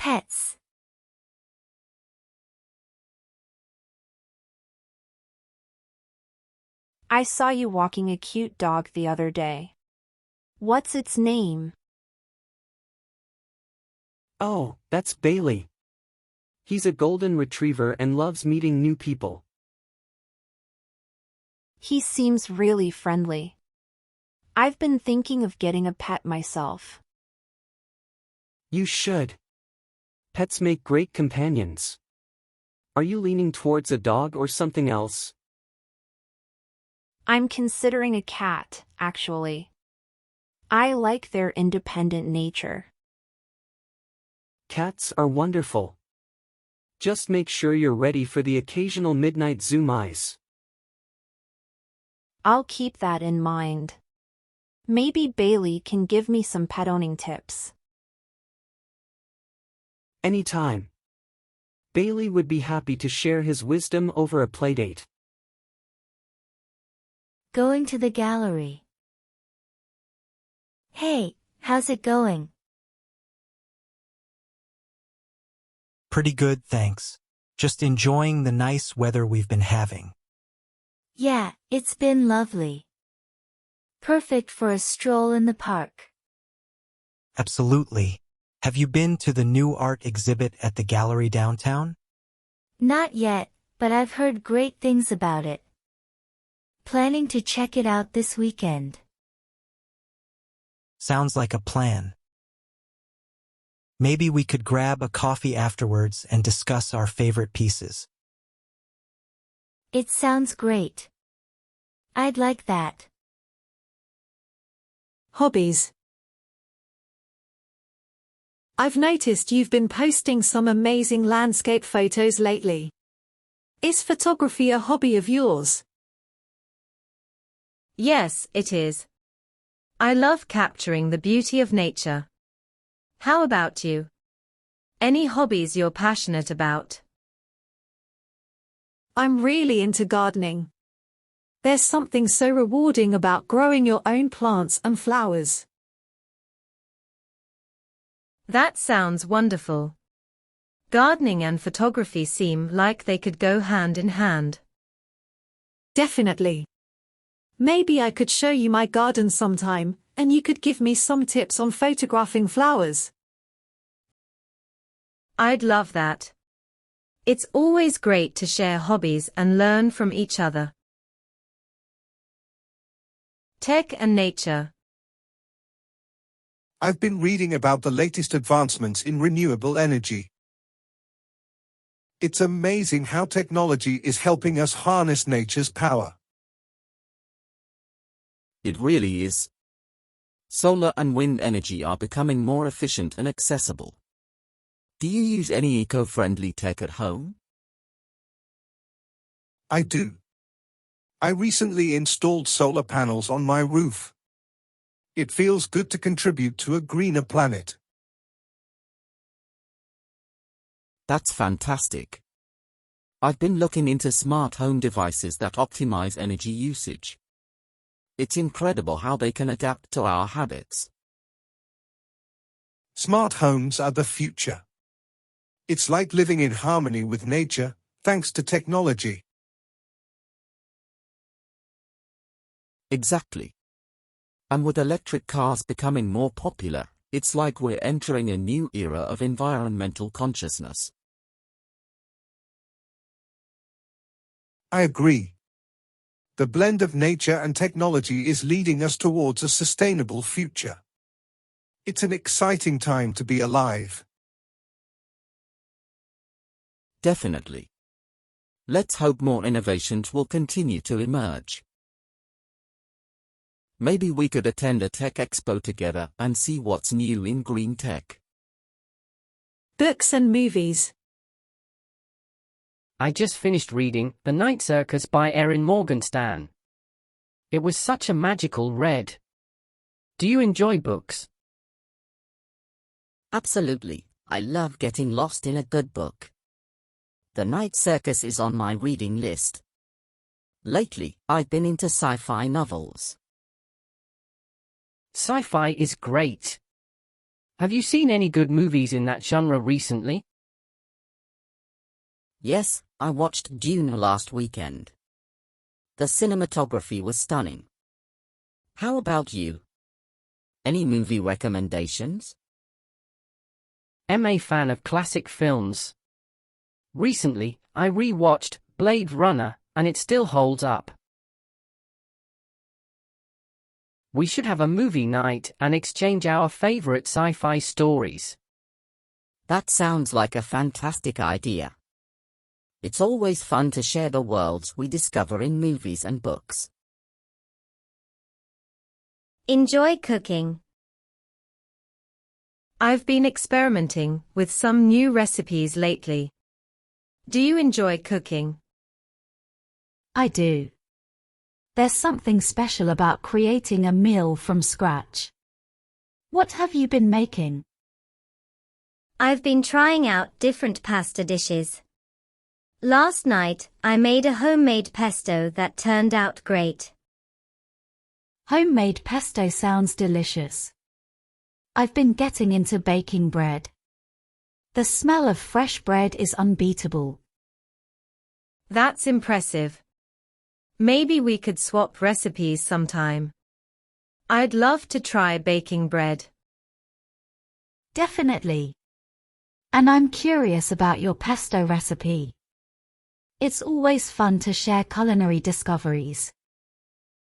pets. I saw you walking a cute dog the other day. What's its name? Oh, that's Bailey. He's a golden retriever and loves meeting new people. He seems really friendly. I've been thinking of getting a pet myself. You should. Pets make great companions. Are you leaning towards a dog or something else? I'm considering a cat, actually. I like their independent nature. Cats are wonderful. Just make sure you're ready for the occasional midnight zoom eyes. I'll keep that in mind. Maybe Bailey can give me some pet owning tips. Anytime. Bailey would be happy to share his wisdom over a playdate. Going to the gallery. Hey, how's it going? Pretty good, thanks. Just enjoying the nice weather we've been having. Yeah, it's been lovely. Perfect for a stroll in the park. Absolutely. Have you been to the new art exhibit at the gallery downtown? Not yet, but I've heard great things about it. Planning to check it out this weekend. Sounds like a plan. Maybe we could grab a coffee afterwards and discuss our favorite pieces. It sounds great. I'd like that. Hobbies. I've noticed you've been posting some amazing landscape photos lately. Is photography a hobby of yours? Yes, it is. I love capturing the beauty of nature. How about you? Any hobbies you're passionate about? I'm really into gardening. There's something so rewarding about growing your own plants and flowers. That sounds wonderful. Gardening and photography seem like they could go hand in hand. Definitely. Maybe I could show you my garden sometime, and you could give me some tips on photographing flowers. I'd love that. It's always great to share hobbies and learn from each other. Tech and nature. I've been reading about the latest advancements in renewable energy. It's amazing how technology is helping us harness nature's power. It really is. Solar and wind energy are becoming more efficient and accessible. Do you use any eco-friendly tech at home? I do. I recently installed solar panels on my roof. It feels good to contribute to a greener planet. That's fantastic. I've been looking into smart home devices that optimize energy usage. It's incredible how they can adapt to our habits. Smart homes are the future. It's like living in harmony with nature, thanks to technology. Exactly. And with electric cars becoming more popular, it's like we're entering a new era of environmental consciousness. I agree. The blend of nature and technology is leading us towards a sustainable future. It's an exciting time to be alive. Definitely. Let's hope more innovations will continue to emerge. Maybe we could attend a tech expo together and see what's new in green tech. Books and movies. I just finished reading The Night Circus by Erin Morgenstern. It was such a magical read. Do you enjoy books? Absolutely. I love getting lost in a good book. The Night Circus is on my reading list. Lately, I've been into sci-fi novels. Sci-fi is great. Have you seen any good movies in that genre recently? Yes, I watched Dune last weekend. The cinematography was stunning. How about you? Any movie recommendations? I'm a fan of classic films. Recently, I re-watched Blade Runner, and it still holds up. We should have a movie night and exchange our favorite sci-fi stories. That sounds like a fantastic idea. It's always fun to share the worlds we discover in movies and books. Enjoy cooking. I've been experimenting with some new recipes lately. Do you enjoy cooking? I do. There's something special about creating a meal from scratch. What have you been making? I've been trying out different pasta dishes. Last night, I made a homemade pesto that turned out great. Homemade pesto sounds delicious. I've been getting into baking bread. The smell of fresh bread is unbeatable. That's impressive. Maybe we could swap recipes sometime. I'd love to try baking bread. Definitely. And I'm curious about your pesto recipe. It's always fun to share culinary discoveries.